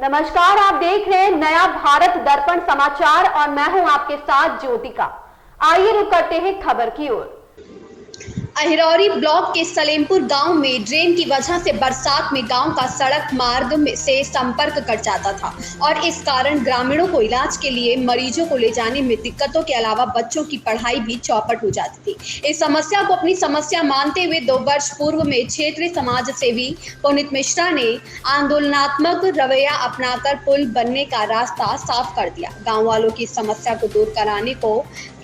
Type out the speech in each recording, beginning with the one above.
नमस्कार, आप देख रहे हैं नया भारत दर्पण समाचार और मैं हूं आपके साथ ज्योतिका। आइए रुक करते हैं खबर की ओर। अहिरौरी ब्लॉक के सलेमपुर गांव में ड्रेन की वजह से बरसात में गांव का सड़क मार्ग से संपर्क कट जाता था और इस कारण ग्रामीणों को इलाज के लिए मरीजों को ले जाने में दिक्कतों के अलावा बच्चों की पढ़ाई भी चौपट हो जाती थी। इस समस्या को अपनी समस्या मानते हुए 2 वर्ष पूर्व में क्षेत्रीय समाज सेवी पुनीत मिश्रा ने आंदोलनात्मक रवैया अपनाकर पुल बनने का रास्ता साफ कर दिया। गाँव वालों की समस्या को दूर कराने को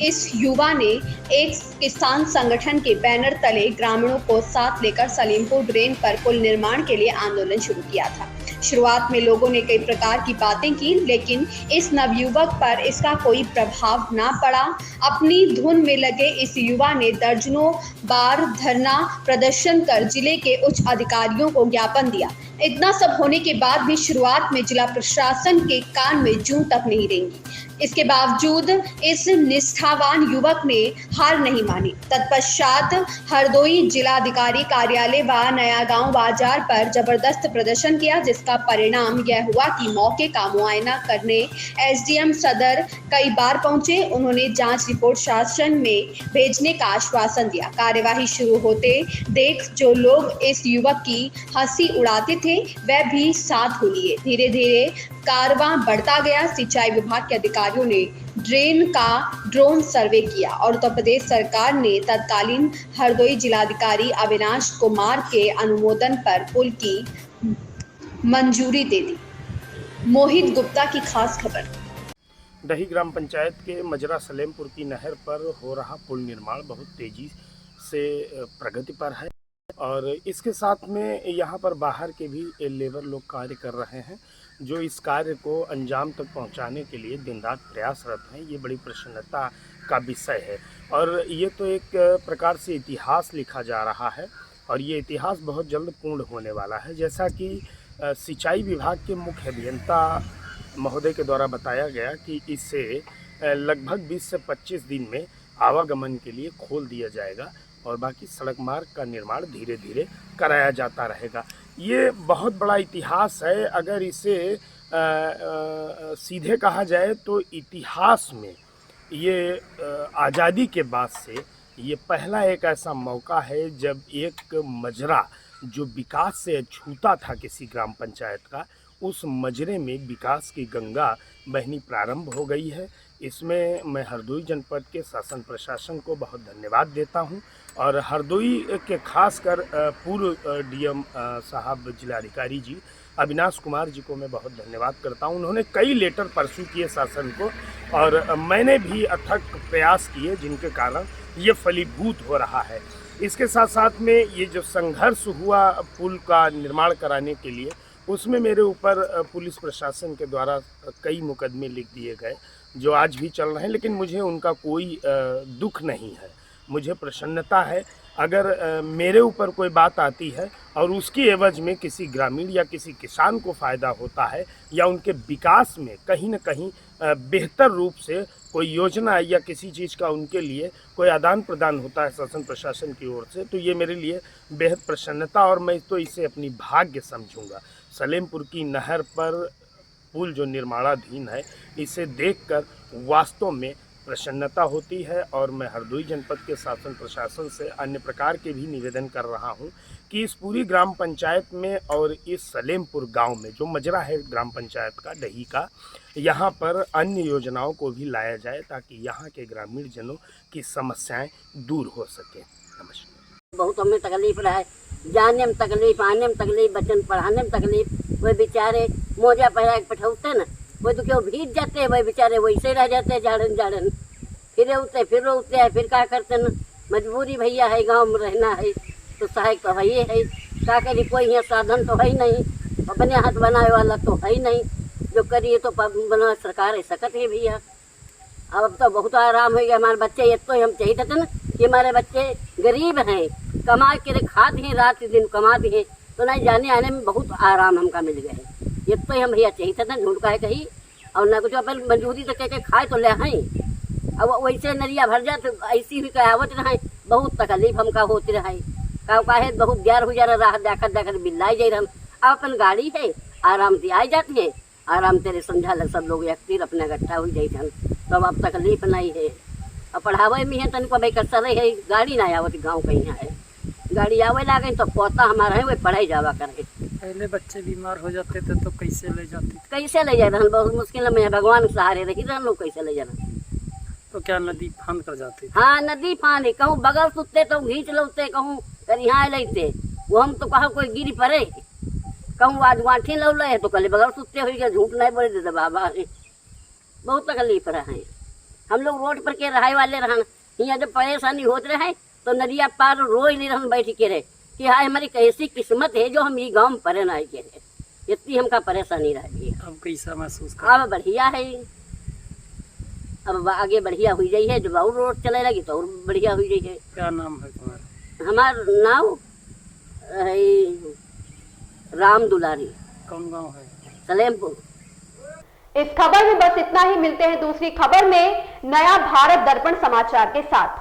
इस युवा ने एक किसान संगठन के बैनर तले ग्रामीणों को साथ लेकर सलीमपुर ड्रेन पर पुल निर्माण के लिए आंदोलन शुरू किया था। शुरुआत में लोगों ने कई प्रकार की बातें की, लेकिन इस नवयुवक पर इसका कोई प्रभाव ना पड़ा। अपनी धुन में लगे इस युवा ने दर्जनों बार धरना प्रदर्शन कर जिले के उच्च अधिकारियों को ज्ञापन दिया। इतना सब होने के बाद भी शुरुआत में जिला प्रशासन के कान में जूं तक नहीं रेंगी। इसके बावजूद इस निष्ठावान युवक ने हार नहीं मानी। तत्पश्चात हरदोई जिलाधिकारी कार्यालय व नया गांव बाजार पर जबरदस्त प्रदर्शन किया, जिसका परिणाम यह हुआ कि मौके का मुआयना करने एसडीएम सदर कई बार पहुंचे। उन्होंने जांच रिपोर्ट शासन में भेजने का आश्वासन दिया। कार्यवाही शुरू होते देख जो लोग इस युवक की हंसी उड़ाते थे वह भी साथ हो लिए। धीरे धीरे कारवां बढ़ता गया। सिंचाई विभाग के अधिकारियों ने ड्रेन का ड्रोन सर्वे किया और उत्तर प्रदेश सरकार ने तत्कालीन हरदोई जिलाधिकारी अविनाश कुमार के अनुमोदन पर पुल की मंजूरी दे दी। मोहित गुप्ता की खास खबर। दही ग्राम पंचायत के मजरा सलेमपुर की नहर पर हो रहा पुल निर्माण बहुत तेजी से प्रगति पर है और इसके साथ में यहाँ पर बाहर के भी लेबर लोग कार्य कर रहे हैं जो इस कार्य को अंजाम तक पहुँचाने के लिए दिन रात प्रयासरत हैं। ये बड़ी प्रसन्नता का विषय है और ये तो एक प्रकार से इतिहास लिखा जा रहा है और ये इतिहास बहुत जल्द पूर्ण होने वाला है। जैसा कि सिंचाई विभाग के मुख्य अभियंता महोदय के द्वारा बताया गया कि इससे लगभग 20 से 25 दिन में आवागमन के लिए खोल दिया जाएगा और बाकी सड़क मार्ग का निर्माण धीरे धीरे कराया जाता रहेगा। ये बहुत बड़ा इतिहास है। अगर इसे सीधे कहा जाए तो इतिहास में ये आज़ादी के बाद से ये पहला एक ऐसा मौका है जब एक मजरा जो विकास से छूता था किसी ग्राम पंचायत का, उस मजरे में विकास की गंगा बहनी प्रारंभ हो गई है। इसमें मैं हरदोई जनपद के शासन प्रशासन को बहुत धन्यवाद देता हूं और हरदोई के खासकर पूर्व डीएम साहब जिलाधिकारी जी अविनाश कुमार जी को मैं बहुत धन्यवाद करता हूं। उन्होंने कई लेटर परसू किए शासन को और मैंने भी अथक प्रयास किए जिनके कारण ये फलीभूत हो रहा है। इसके साथ साथ में ये जो संघर्ष हुआ पुल का निर्माण कराने के लिए, उसमें मेरे ऊपर पुलिस प्रशासन के द्वारा कई मुकदमे लिख दिए गए जो आज भी चल रहे हैं, लेकिन मुझे उनका कोई दुख नहीं है। मुझे प्रसन्नता है अगर मेरे ऊपर कोई बात आती है और उसकी एवज में किसी ग्रामीण या किसी किसान को फ़ायदा होता है या उनके विकास में कहीं न कहीं बेहतर रूप से कोई योजना या किसी चीज़ का उनके लिए कोई आदान प्रदान होता है शासन प्रशासन की ओर से, तो ये मेरे लिए बेहद प्रसन्नता और मैं तो इसे अपनी भाग्य समझूंगा। सलेमपुर की नहर पर पुल जो निर्माणाधीन है, इसे देखकर वास्तव में प्रसन्नता होती है और मैं हरदोई जनपद के शासन प्रशासन से अन्य प्रकार के भी निवेदन कर रहा हूं कि इस पूरी ग्राम पंचायत में और इस सलेमपुर गांव में जो मजरा है ग्राम पंचायत का दही का, यहां पर अन्य योजनाओं को भी लाया जाए ताकि यहां के ग्रामीण जनों की समस्याएं दूर हो सके। नमस्कार। बहुत हमें तकलीफ रहा है, जाने में तकलीफ, आने में तकलीफ, बच्चन पढ़ाने में तकलीफ। वे बेचारे मोजा पहरा के पठौते ना, वो तो क्यों भीग जाते हैं, वही बेचारे वैसे रह जाते हैं झाड़न झाड़न, फिर उठते हैं, फिर क्या करते ना। मजबूरी भैया है, गांव में रहना है तो सहायक तो है ही है। क्या करी, कोई यहाँ साधन तो है ही नहीं, अपने हाथ बनाए वाला तो है ही नहीं। जो करिए तो बना सरकार है सकत है भैया। अब तो बहुत आराम हो गया। हमारे बच्चे ये तो हम चाहिए थे ना कि हमारे बच्चे गरीब हैं, कमा के खा दिए, रात दिन कमा दिए, तो नहीं जाने आने में बहुत आराम हमका मिल गया है। ये तो हम भैया चाहिए था ना, झूठ का है कहीं और ना कुछ अपन मंजूरी तो कह खाए तो ले हैं। अब वैसे नरिया भर जाए तो ऐसी भी कहावत रहे, बहुत तकलीफ हमका होती रहे। का है बहुत ग्यार हो जा रहा, राह देखत देखत बिल्लाई जाए। हम अपन गाड़ी है, आराम से आ जाते हैं, आराम तेरे समझा लग सब लोग एक तीर अपने इकट्ठा हो जाई थन, तब अब तकलीफ नहीं है। अब पढ़ावे में है तनिको भाई कसर है, गाड़ी ना आवत गाँव कहीं है, गाड़ी आवे लागे तो पोता हमारा है, वही पढ़ाई जावा करे। पहले बच्चे बीमार हो जाते थे तो कैसे ले जाते थे? कैसे ले जाए रहन, बहुत मुश्किल में, भगवान के सहारे रही रहन लोग, कैसे ले जाना। तो क्या नदी फांद कर जाते थे? हाँ नदी पानी, कहूँ बगल सुतते तो घींच लौते, कहूँ करिहा लेते, वो हम तो कहा कोई गिरी पड़े, कहूँ आज वाठी लौ ले तो कल बगल सुतते हो गया, झूठ नहीं बोले देते बाबा। बहुत तकलीफ रहा है, हम लोग रोड पर के रहाय वाले रहन, यहाँ जब परेशानी होते रहे तो नदिया पार रोई ले रहन बैठ के रहे कि हाय हमारी कैसी किस्मत है जो हम ये गाँव में परे ना के रहे, इतनी हमका परेशानी रही। अब कैसा महसूस कर? अब बढ़िया है, अब आगे बढ़िया हुई गई है, जब और रोड चले लगी तो और बढ़िया हुई गई है। क्या नाम है तुम्हारा? हमार नाम है राम दुलारी, कौन गांव है? सलेमपुर। इस खबर में बस इतना ही, मिलते हैं दूसरी खबर में नया भारत दर्पण समाचार के साथ।